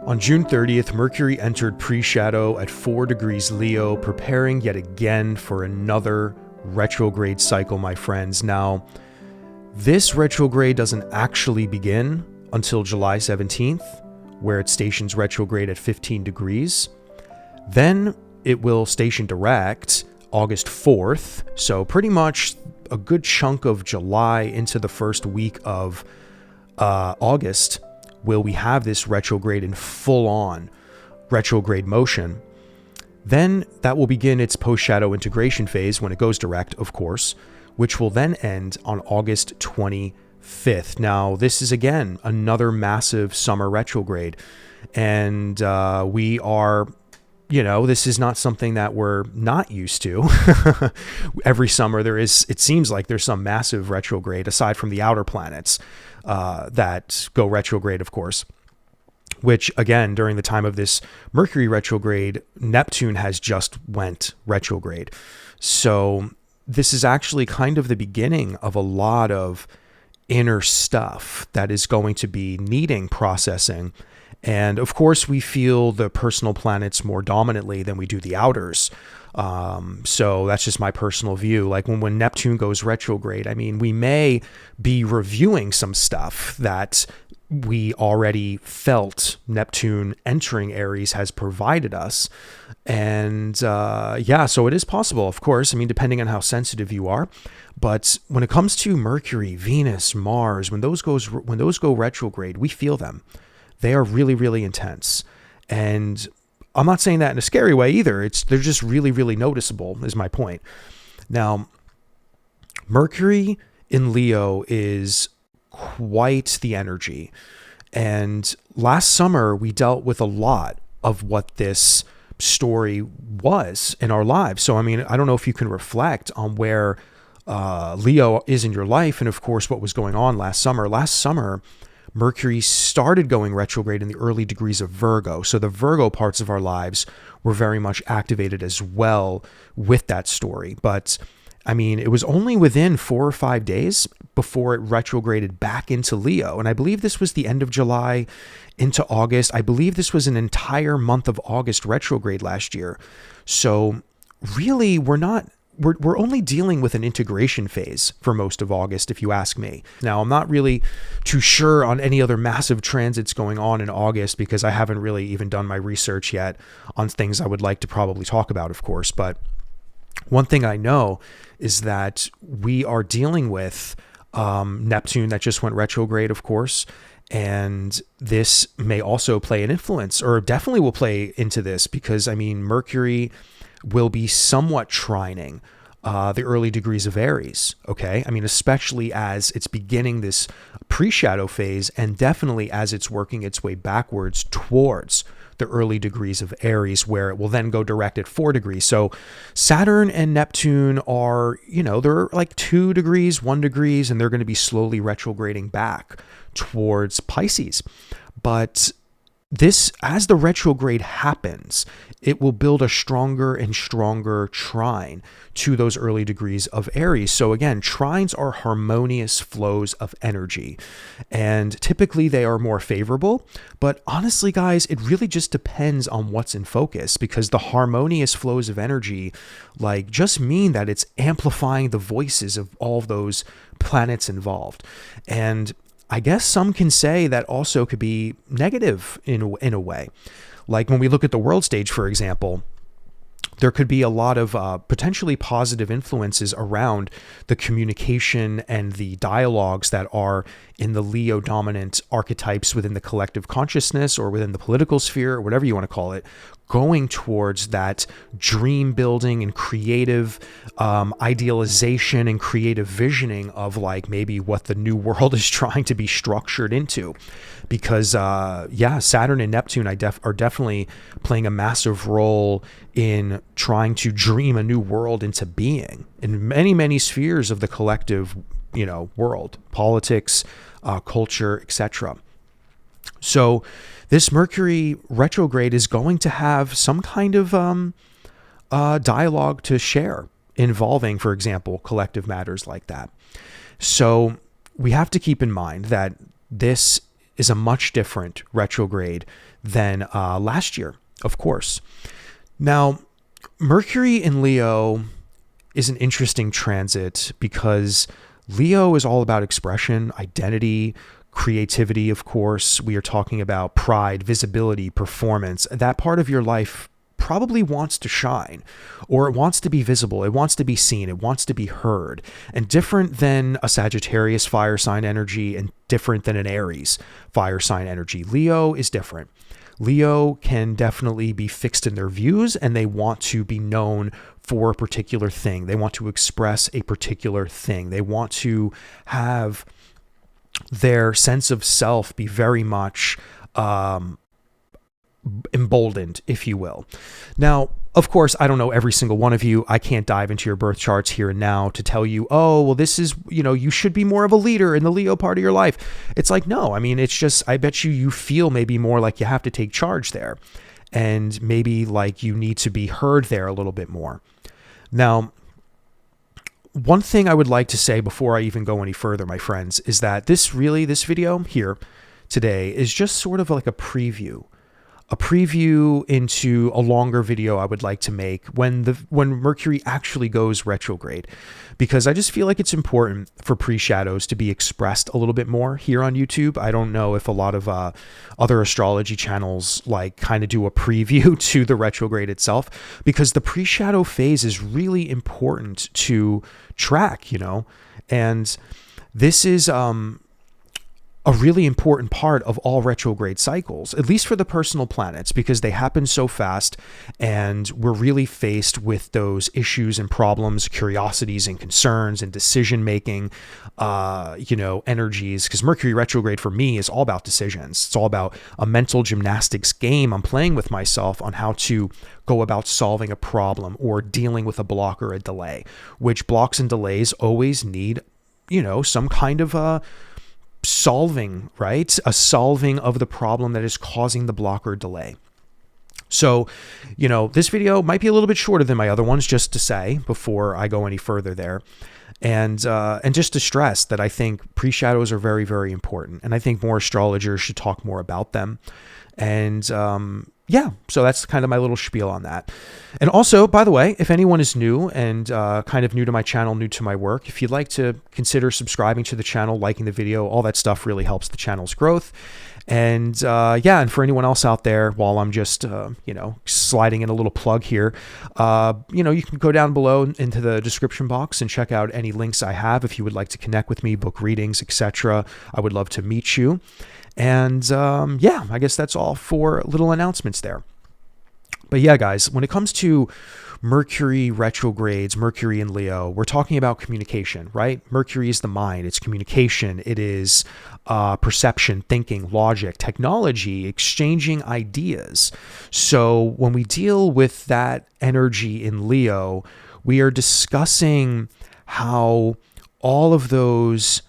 On June 30th, Mercury entered pre-shadow at 4 degrees Leo, preparing yet again for another retrograde cycle, my friends. Now, this retrograde doesn't actually begin until July 17th, where it stations retrograde at 15 degrees. Then it will station direct August 4th, so pretty much a good chunk of July into the first week of August will we have this retrograde in full-on retrograde motion. Then that will begin its post-shadow integration phase when it goes direct, of course, which will then end on August 25th. Now, this is, again, another massive summer retrograde. And we are, this is not something that we're not used to. Every summer it seems like there's some massive retrograde, aside from the outer planets that go retrograde, of course. Which, again, during the time of this Mercury retrograde, Neptune has just went retrograde. So this is actually kind of the beginning of a lot of inner stuff that is going to be needing processing. And of course, we feel the personal planets more dominantly than we do the outers. So that's just my personal view. Like when Neptune goes retrograde, I mean, we may be reviewing some stuff that we already felt Neptune entering Aries has provided us. And so it is possible, of course. I mean, depending on how sensitive you are. But when it comes to Mercury, Venus, Mars, when those go retrograde, we feel them. They are really, really intense. And I'm not saying that in a scary way either. They're just really, really noticeable, is my point. Now, Mercury in Leo is quite the energy. And last summer, we dealt with a lot of what this story was in our lives. So, I mean, I don't know if you can reflect on where Leo is in your life, and of course, what was going on last summer. Last summer, Mercury started going retrograde in the early degrees of Virgo. So the Virgo parts of our lives were very much activated as well with that story. But I mean, it was only within 4 or 5 days before it retrograded back into Leo. And I believe this was the end of July into August. I believe this was an entire month of August retrograde last year. So really, we're only dealing with an integration phase for most of August, if you ask me. Now, I'm not really too sure on any other massive transits going on in August because I haven't really even done my research yet on things I would like to probably talk about, of course. But one thing I know is that we are dealing with Neptune that just went retrograde, of course. And this may also play an influence, or definitely will play into this, because, I mean, Mercury will be somewhat trining the early degrees of Aries, okay? I mean, especially as it's beginning this pre-shadow phase, and definitely as it's working its way backwards towards the early degrees of Aries, where it will then go direct at 4 degrees. So Saturn and Neptune are, they're like 2 degrees, 1 degrees, and they're going to be slowly retrograding back towards Pisces. But this, as the retrograde happens, it will build a stronger and stronger trine to those early degrees of Aries. So again, trines are harmonious flows of energy, and typically they are more favorable. But honestly, guys, it really just depends on what's in focus, because the harmonious flows of energy just mean that it's amplifying the voices of all of those planets involved. And I guess some can say that also could be negative in a way. Like when we look at the world stage, for example, there could be a lot of potentially positive influences around the communication and the dialogues that are in the Leo dominant archetypes within the collective consciousness or within the political sphere, or whatever you want to call it, going towards that dream building and creative idealization and creative visioning of maybe what the new world is trying to be structured into. Because Saturn and Neptune are definitely playing a massive role in trying to dream a new world into being in many, many spheres of the collective, world, politics, culture, etc. So this Mercury retrograde is going to have some kind of dialogue to share involving, for example, collective matters like that. So we have to keep in mind that this is a much different retrograde than last year, of course. Now, Mercury in Leo is an interesting transit because Leo is all about expression, identity, creativity, of course. We are talking about pride, visibility, performance. That part of your life probably wants to shine, or it wants to be visible. It wants to be seen. It wants to be heard. And different than a Sagittarius fire sign energy and different than an Aries fire sign energy, Leo is different. Leo can definitely be fixed in their views, and they want to be known for a particular thing. They want to express a particular thing. They want to have their sense of self be very much emboldened, if you will. Now, of course, I don't know every single one of you. I can't dive into your birth charts here and now to tell you, oh, well, this is, you should be more of a leader in the Leo part of your life. It's like, no, I mean, it's just, I bet you feel maybe more like you have to take charge there, and maybe like you need to be heard there a little bit more. Now, one thing I would like to say before I even go any further, my friends, is that this video here today is just sort of like a preview into a longer video I would like to make when Mercury actually goes retrograde, because I just feel like it's important for pre-shadows to be expressed a little bit more here on YouTube. I don't know if a lot of other astrology channels like kind of do a preview to the retrograde itself, because the pre-shadow phase is really important to track, and this is a really important part of all retrograde cycles, at least for the personal planets, because they happen so fast, and we're really faced with those issues and problems, curiosities and concerns and decision-making, energies. Because Mercury retrograde for me is all about decisions. It's all about a mental gymnastics game I'm playing with myself on how to go about solving a problem or dealing with a block or a delay, which blocks and delays always need, some kind of solving, right? A solving of the problem that is causing the block or delay. So, this video might be a little bit shorter than my other ones, just to say before I go any further there. And just to stress that I think pre-shadows are very, very important. And I think more astrologers should talk more about them. And, so that's kind of my little spiel on that. And also, by the way, if anyone is new and kind of new to my channel, new to my work, if you'd like to consider subscribing to the channel, liking the video, all that stuff really helps the channel's growth. And and for anyone else out there, while I'm just, sliding in a little plug here, you can go down below into the description box and check out any links I have if you would like to connect with me, book readings, etc. I would love to meet you. And I guess that's all for little announcements there. But yeah, guys, when it comes to Mercury retrogrades, Mercury in Leo, we're talking about communication, right? Mercury is the mind. It's communication. It is perception, thinking, logic, technology, exchanging ideas. So when we deal with that energy in Leo, we are discussing how all of those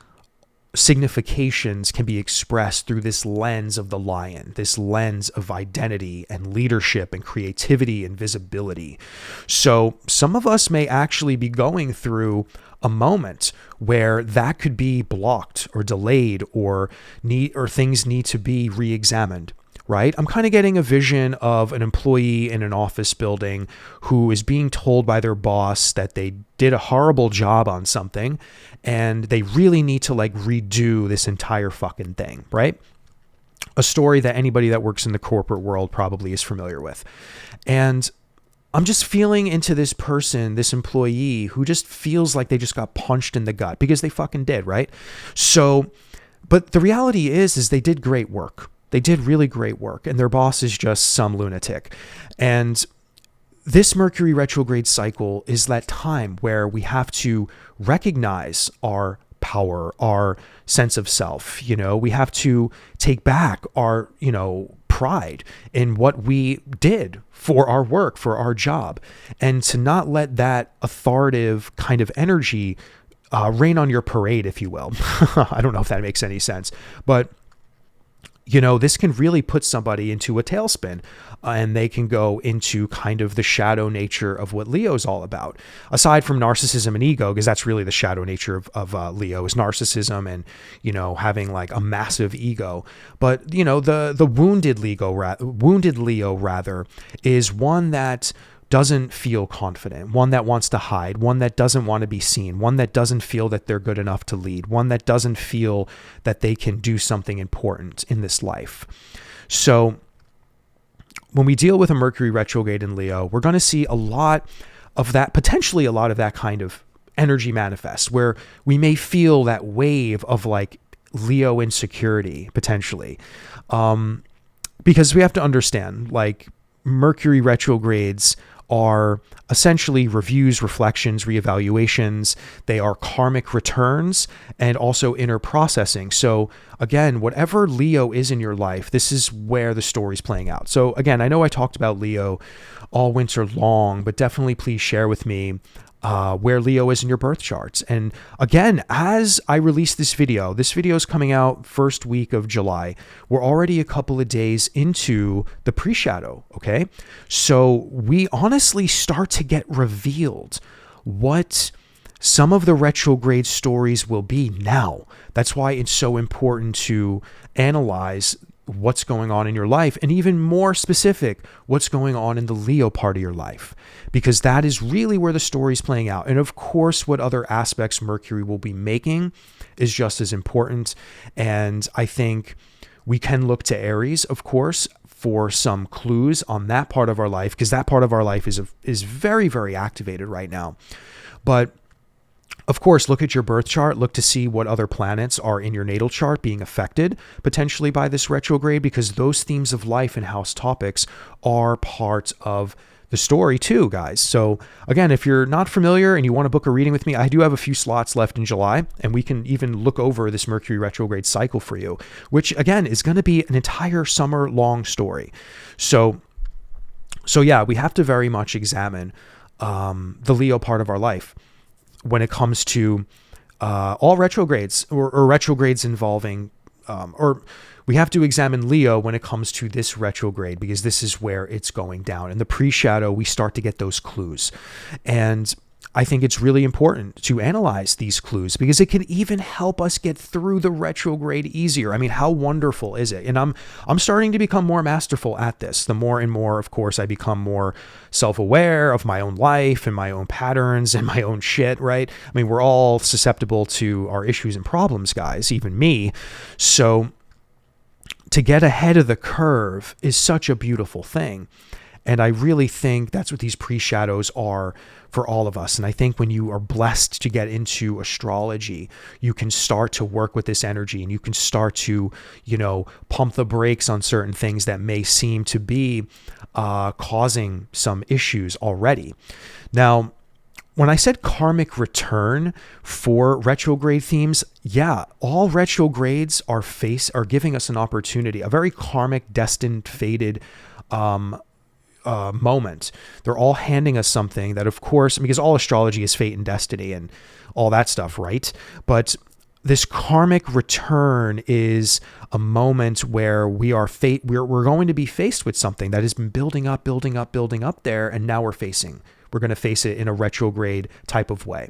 significations can be expressed through this lens of the lion, this lens of identity and leadership and creativity and visibility. So some of us may actually be going through a moment where that could be blocked or delayed, or things need to be re-examined. Right? I'm kind of getting a vision of an employee in an office building who is being told by their boss that they did a horrible job on something and they really need to redo this entire fucking thing, right? A story that anybody that works in the corporate world probably is familiar with. And I'm just feeling into this person, this employee who just feels like they just got punched in the gut, because they fucking did, right? So, but the reality is they did great work. They did really great work, and their boss is just some lunatic. And this Mercury retrograde cycle is that time where we have to recognize our power, our sense of self. We have to take back our, pride in what we did for our work, for our job, and to not let that authoritative kind of energy rain on your parade, if you will. I don't know if that makes any sense, but this can really put somebody into a tailspin, and they can go into kind of the shadow nature of what Leo's all about. Aside from narcissism and ego, because that's really the shadow nature of Leo is narcissism and, having like a massive ego. But, the wounded Leo rather is one that doesn't feel confident, one that wants to hide, one that doesn't want to be seen, one that doesn't feel that they're good enough to lead, one that doesn't feel that they can do something important in this life. So when we deal with a Mercury retrograde in Leo, we're going to see a lot of that, potentially a lot of that kind of energy manifest, where we may feel that wave of like Leo insecurity potentially. Because we have to understand, like, Mercury retrogrades are essentially reviews, reflections, reevaluations. They are karmic returns and also inner processing. So again, whatever Leo is in your life, this is where the story's playing out. So again, I know I talked about Leo all winter long, but definitely please share with me where Leo is in your birth charts. And again, as I release this video is coming out first week of July. We're already a couple of days into the pre-shadow, okay? So we honestly start to get revealed what some of the retrograde stories will be now. That's why it's so important to analyze what's going on in your life, and even more specific, what's going on in the Leo part of your life, because that is really where the story's playing out. And of course, what other aspects Mercury will be making is just as important. And I think we can look to Aries, of course, for some clues on that part of our life, because that part of our life is very, very activated right now. But of course, look at your birth chart, look to see what other planets are in your natal chart being affected potentially by this retrograde, because those themes of life and house topics are part of the story too, guys. So again, if you're not familiar and you want to book a reading with me, I do have a few slots left in July, and we can even look over this Mercury retrograde cycle for you, which again is going to be an entire summer long story. So yeah, we have to very much examine the Leo part of our life when it comes to all retrogrades or retrogrades involving, or we have to examine Leo when it comes to this retrograde, because this is where it's going down. In the pre-shadow, we start to get those clues. And I think it's really important to analyze these clues, because it can even help us get through the retrograde easier. I mean, how wonderful is it? And I'm starting to become more masterful at this. The more and more, of course, I become more self-aware of my own life and my own patterns and my own shit, right? I mean, we're all susceptible to our issues and problems, guys, even me. So to get ahead of the curve is such a beautiful thing. And I really think that's what these pre-shadows are for all of us. And I think when you are blessed to get into astrology, you can start to work with this energy, and you can start to, pump the brakes on certain things that may seem to be causing some issues already. Now, when I said karmic return for retrograde themes, yeah, all retrogrades are giving us an opportunity, a very karmic, destined, fated moment. They're all handing us something that, of course, because all astrology is fate and destiny and all that stuff, right? But this karmic return is a moment where we're going to be faced with something that has been building up there, and now we're going to face it in a retrograde type of way.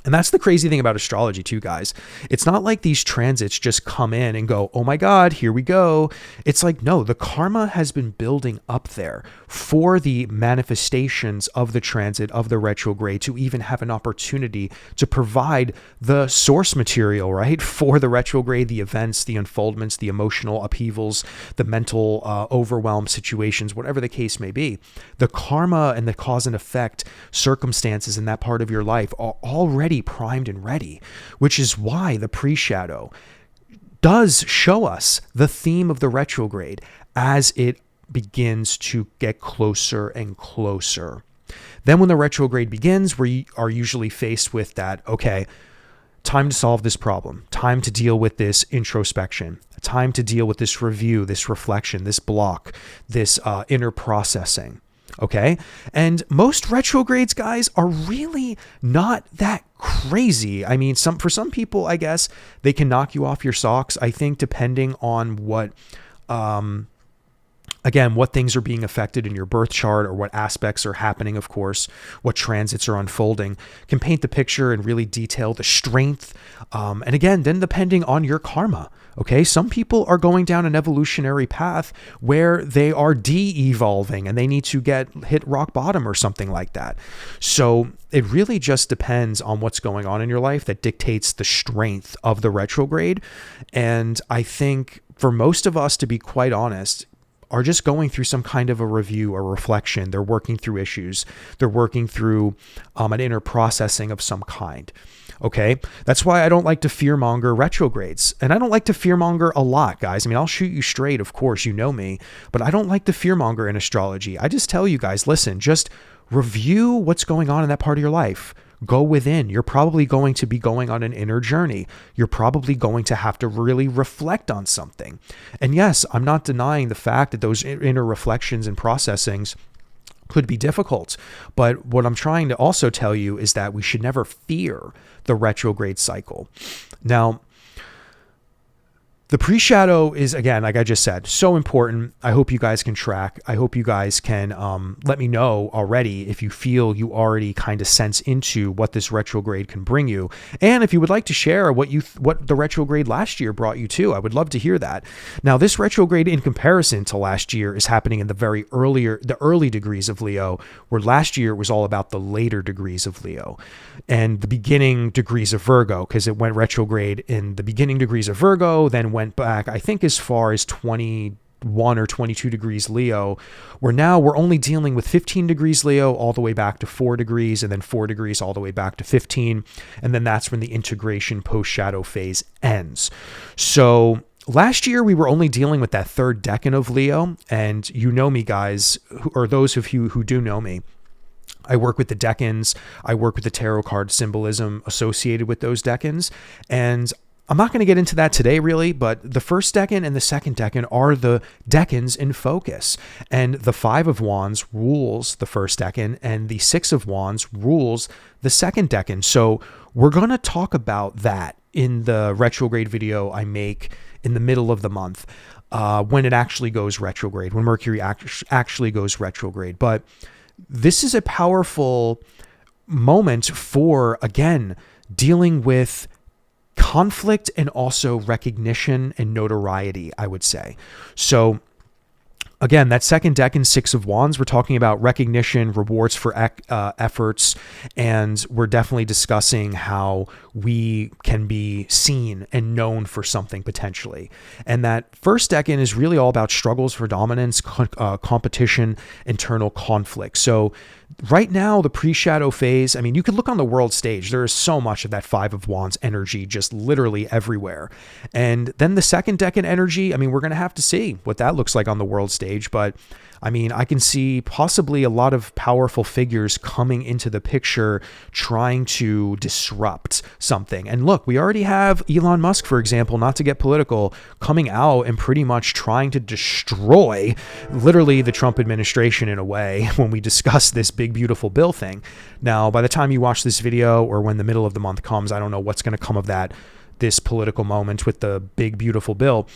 And that's the crazy thing about astrology too, guys. It's not like these transits just come in and go, oh my God, here we go. It's like, no, the karma has been building up there for the manifestations of the transit of the retrograde to even have an opportunity to provide the source material, right? For the retrograde, the events, the unfoldments, the emotional upheavals, the mental overwhelm situations, whatever the case may be. The karma and the cause and effect circumstances in that part of your life are already primed and ready, which is why the pre-shadow does show us the theme of the retrograde as it begins to get closer and closer. Then when the retrograde begins, we are usually faced with that, okay, time to solve this problem, time to deal with this introspection, time to deal with this review, this reflection, this block, this inner processing. Okay. And most retrogrades, guys, are really not that crazy. I mean, for some people, I guess they can knock you off your socks. I think depending on what, again, what things are being affected in your birth chart or what aspects are happening, of course, what transits are unfolding, can paint the picture and really detail the strength. And again, then depending on your karma. Okay, some people are going down an evolutionary path where they are de-evolving and they need to hit rock bottom or something like that. So it really just depends on what's going on in your life that dictates the strength of the retrograde. And I think for most of us, to be quite honest, are just going through some kind of a review or reflection. They're working through issues. They're working through an inner processing of some kind. Okay. That's why I don't like to fearmonger retrogrades. And I don't like to fearmonger a lot, guys. I mean, I'll shoot you straight. Of course, you know me, but I don't like to fearmonger in astrology. I just tell you guys, listen, just review what's going on in that part of your life. Go within. You're probably going to be going on an inner journey. You're probably going to have to really reflect on something. And yes, I'm not denying the fact that those inner reflections and processings could be difficult. But what I'm trying to also tell you is that we should never fear the retrograde cycle. Now, the pre-shadow is, again, like I just said, so important. I hope you guys can track. I hope you guys can let me know already if you feel you already kind of sense into what this retrograde can bring you. And if you would like to share what the retrograde last year brought you to, I would love to hear that. Now, this retrograde in comparison to last year is happening in the early degrees of Leo, where last year was all about the later degrees of Leo and the beginning degrees of Virgo, because it went retrograde in the beginning degrees of Virgo, then went back, I think, as far as 21 or 22 degrees Leo, where now we're only dealing with 15 degrees Leo all the way back to 4 degrees, and then 4 degrees all the way back to 15. And then that's when the integration post-shadow phase ends. So last year, we were only dealing with that third decan of Leo. And you know me, guys, or those of you who do know me, I work with the decans. I work with the tarot card symbolism associated with those decans. And I'm not going to get into that today, really, but the first decan and the second decan are the decans in focus. And the 5 of Wands rules the first decan, and the 6 of Wands rules the second decan. So we're going to talk about that in the retrograde video I make in the middle of the month, when it actually goes retrograde, when Mercury actually goes retrograde. But this is a powerful moment for, again, dealing with conflict and also recognition and notoriety, I would say. So again, that second decan, 6 of Wands, we're talking about recognition, rewards for efforts, and we're definitely discussing how we can be seen and known for something potentially. And that first decan is really all about struggles for dominance, competition, internal conflict. So right now, the pre-shadow phase, I mean, you could look on the world stage. There is so much of that 5 of Wands energy just literally everywhere. And then the second decan energy, I mean, we're going to have to see what that looks like on the world stage. But I mean, I can see possibly a lot of powerful figures coming into the picture trying to disrupt something. And look, we already have Elon Musk, for example, not to get political, coming out and pretty much trying to destroy literally the Trump administration in a way when we discuss this big, beautiful bill thing. Now, by the time you watch this video or when the middle of the month comes, I don't know what's going to come of this political moment with the big, beautiful bill.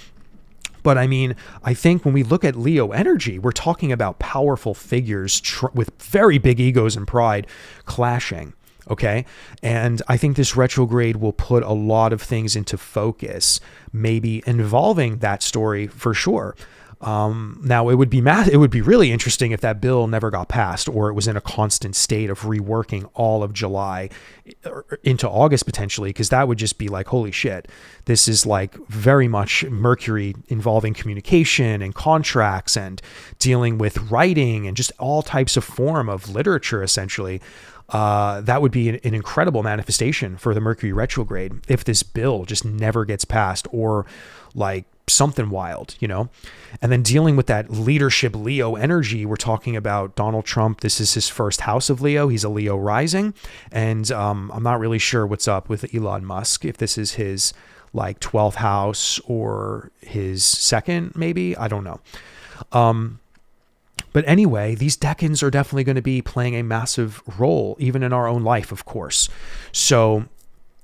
But I mean, I think when we look at Leo energy, we're talking about powerful figures with very big egos and pride clashing. Okay. And I think this retrograde will put a lot of things into focus, maybe involving that story for sure. Now it would be really interesting if that bill never got passed, or it was in a constant state of reworking all of July into August potentially, because that would just be like, holy shit, this is like very much Mercury involving communication and contracts and dealing with writing and just all types of form of literature, essentially. That would be an incredible manifestation for the Mercury retrograde if this bill just never gets passed, or like something wild, you know. And then dealing with that leadership Leo energy, we're talking about Donald Trump. This is his first house of Leo. He's a Leo rising. And I'm not really sure what's up with Elon Musk, if this is his like 12th house or his second, maybe. I don't know. But anyway, these decans are definitely going to be playing a massive role, even in our own life, of course. So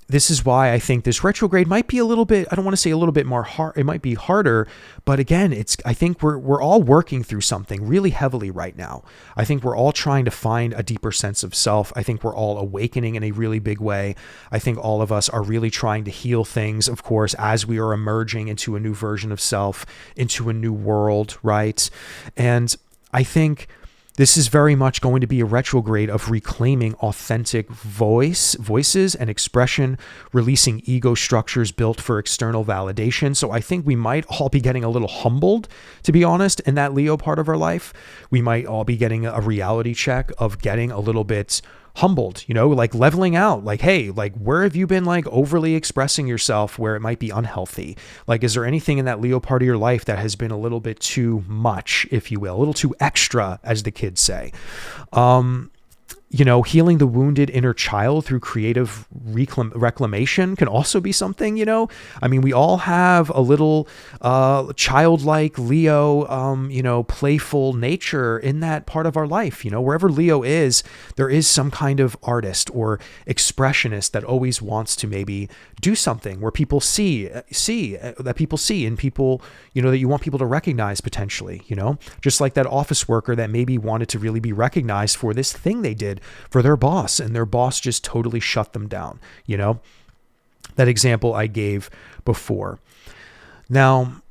this is why I think this retrograde might be a little bit, I don't want to say a little bit more hard, it might be harder, but again, I think we're all working through something really heavily right now. I think we're all trying to find a deeper sense of self. I think we're all awakening in a really big way. I think all of us are really trying to heal things, of course, as we are emerging into a new version of self, into a new world, right? And I think this is very much going to be a retrograde of reclaiming authentic voices and expression, releasing ego structures built for external validation. So I think we might all be getting a little humbled, to be honest, in that Leo part of our life. We might all be getting a reality check of getting a little bit humbled, like leveling out, like, hey, like, where have you been like overly expressing yourself where it might be unhealthy? Like, is there anything in that Leo part of your life that has been a little bit too much, if you will, a little too extra, as the kids say? Healing the wounded inner child through creative reclamation can also be something, I mean, we all have a little childlike Leo, playful nature in that part of our life. Wherever Leo is, there is some kind of artist or expressionist that always wants to maybe do something where people see that people see in people, that you want people to recognize potentially, just like that office worker that maybe wanted to really be recognized for this thing they did for their boss, and their boss just totally shut them down. That example I gave before. Now,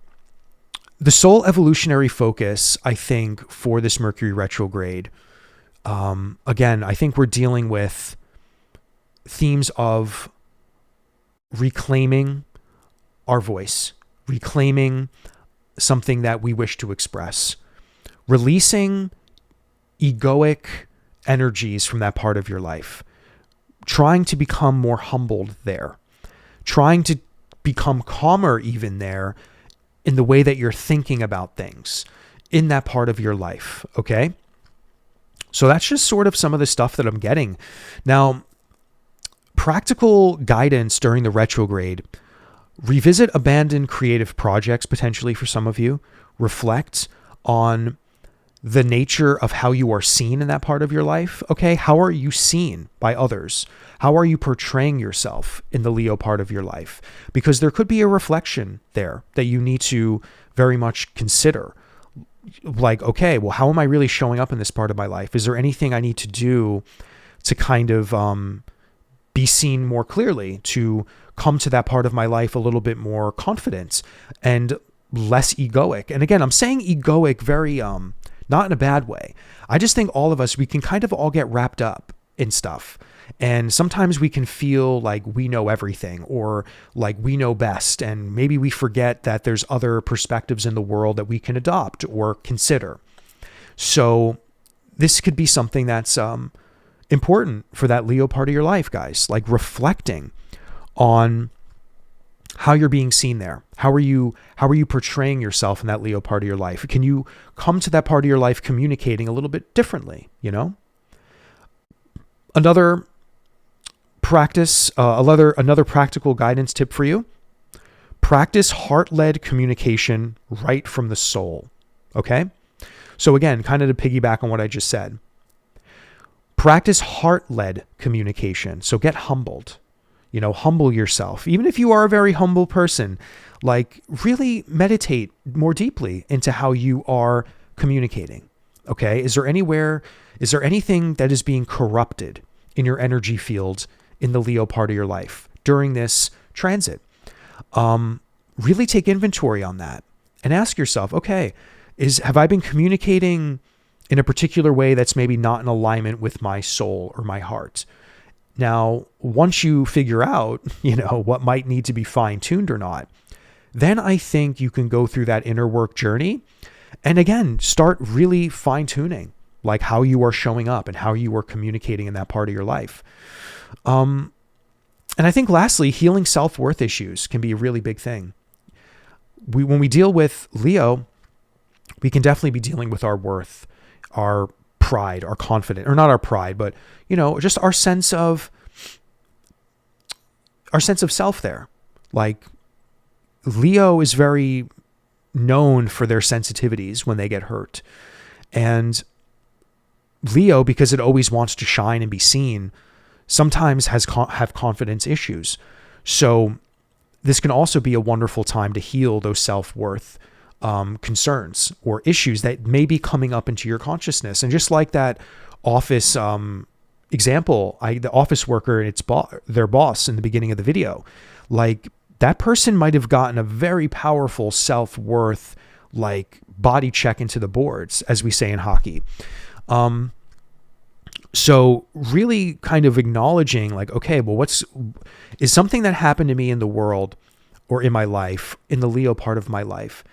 the soul evolutionary focus, I think, for this Mercury retrograde, again, I think we're dealing with themes of reclaiming our voice, reclaiming something that we wish to express, releasing egoic energies from that part of your life, trying to become more humbled there, trying to become calmer even there in the way that you're thinking about things in that part of your life. Okay. So that's just sort of some of the stuff that I'm getting. Now, practical guidance during the retrograde: revisit abandoned creative projects potentially for some of you, reflect on the nature of how you are seen in that part of your life. Okay. How are you seen by others? How are you portraying yourself in the Leo part of your life? Because there could be a reflection there that you need to very much consider. Like, okay, well, how am I really showing up in this part of my life? Is there anything I need to do to kind of be seen more clearly, to come to that part of my life a little bit more confident and less egoic? And again, I'm saying egoic very, not in a bad way. I just think all of us, we can kind of all get wrapped up in stuff. And sometimes we can feel like we know everything, or like we know best. And maybe we forget that there's other perspectives in the world that we can adopt or consider. So this could be something that's important for that Leo part of your life, guys, like reflecting on how you're being seen there. How are you portraying yourself in that Leo part of your life? Can you come to that part of your life communicating a little bit differently, Another practice, another practical guidance tip for you: practice heart-led communication right from the soul. Okay? So again, kind of to piggyback on what I just said, practice heart-led communication. So get humbled. Humble yourself. Even if you are a very humble person, like really meditate more deeply into how you are communicating. Okay. Is there anything that is being corrupted in your energy field in the Leo part of your life during this transit? Really take inventory on that and ask yourself, okay, have I been communicating in a particular way that's maybe not in alignment with my soul or my heart? Now, once you figure out, what might need to be fine-tuned or not, then I think you can go through that inner work journey and again, start really fine-tuning like how you are showing up and how you are communicating in that part of your life. And I think lastly, healing self-worth issues can be a really big thing. When we deal with Leo, we can definitely be dealing with our worth, our pride, our confidence, or not our pride, but just our sense of self there. Like, Leo is very known for their sensitivities when they get hurt. And Leo, because it always wants to shine and be seen, sometimes have confidence issues. So this can also be a wonderful time to heal those self-worth concerns or issues that may be coming up into your consciousness. And just like that office example, the office worker and their boss in the beginning of the video, like that person might have gotten a very powerful self-worth, like body check into the boards, as we say in hockey. So really kind of acknowledging like, okay, well, is something that happened to me in the world or in my life, in the Leo part of my life,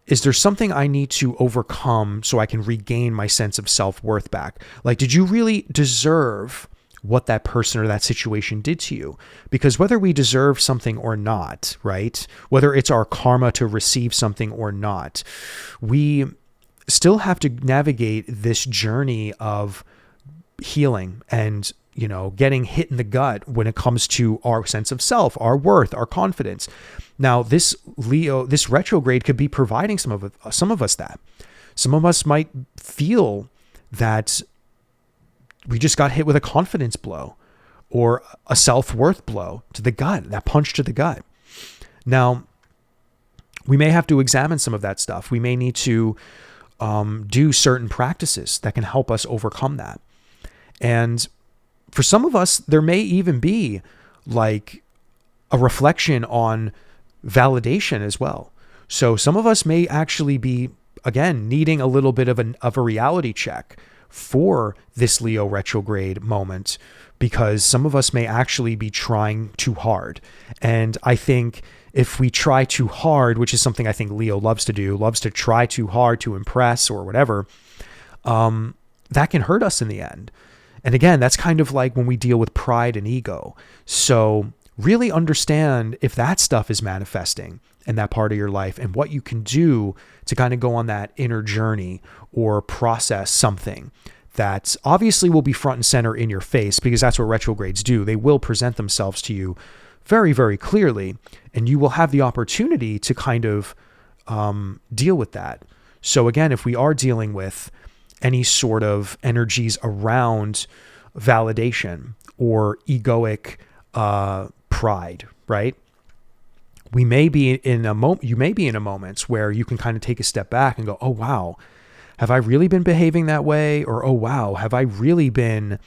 is there something I need to overcome so I can regain my sense of self-worth back? Like, did you really deserve what that person or that situation did to you? Because whether we deserve something or not, right? Whether it's our karma to receive something or not, we still have to navigate this journey of healing and, you know, getting hit in the gut when it comes to our sense of self, our worth, our confidence. Now, this retrograde could be providing some of us that. Some of us might feel that we just got hit with a confidence blow or a self-worth blow to the gut, that punch to the gut. Now, we may have to examine some of that stuff. We may need to do certain practices that can help us overcome that. And for some of us, there may even be like a reflection on validation as well. So some of us may actually be, again, needing a little bit of a reality check for this Leo retrograde moment, because some of us may actually be trying too hard. And I think if we try too hard, which is something I think Leo loves to do, loves to try too hard to impress or whatever, that can hurt us in the end. And again, that's kind of like when we deal with pride and ego. So really understand if that stuff is manifesting in that part of your life and what you can do to kind of go on that inner journey or process something that obviously will be front and center in your face, because that's what retrogrades do. They will present themselves to you very, very clearly, and you will have the opportunity to kind of deal with that. So again, if we are dealing with any sort of energies around validation or egoic pride, right? You may be in a moment where you can kind of take a step back and go, oh, wow, have I really been behaving that way? Or, oh, wow, have I really been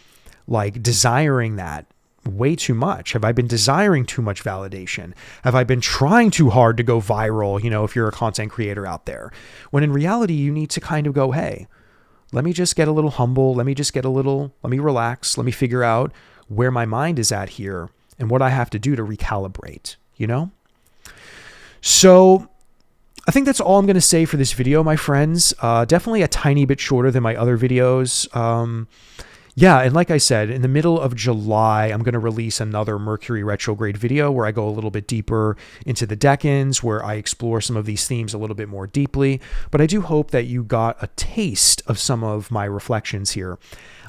like desiring that way too much? Have I been desiring too much validation? Have I been trying too hard to go viral? You know, if you're a content creator out there, when in reality, you need to kind of go, hey, let me just get a little humble. Let me relax. Let me figure out where my mind is at here and what I have to do to recalibrate, you know? So I think that's all I'm going to say for this video, my friends. Definitely a tiny bit shorter than my other videos. Yeah, and like I said, in the middle of July, I'm going to release another Mercury retrograde video where I go a little bit deeper into the Decans, where I explore some of these themes a little bit more deeply. But I do hope that you got a taste of some of my reflections here.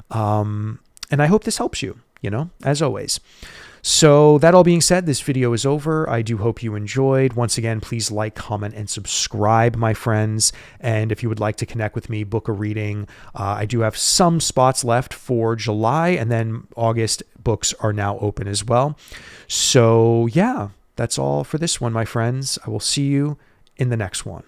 And I hope this helps you, you know, as always. So that all being said, this video is over. I do hope you enjoyed. Once again, please like, comment, and subscribe, my friends. And if you would like to connect with me, book a reading. I do have some spots left for July, and then August books are now open as well. So yeah, that's all for this one, my friends. I will see you in the next one.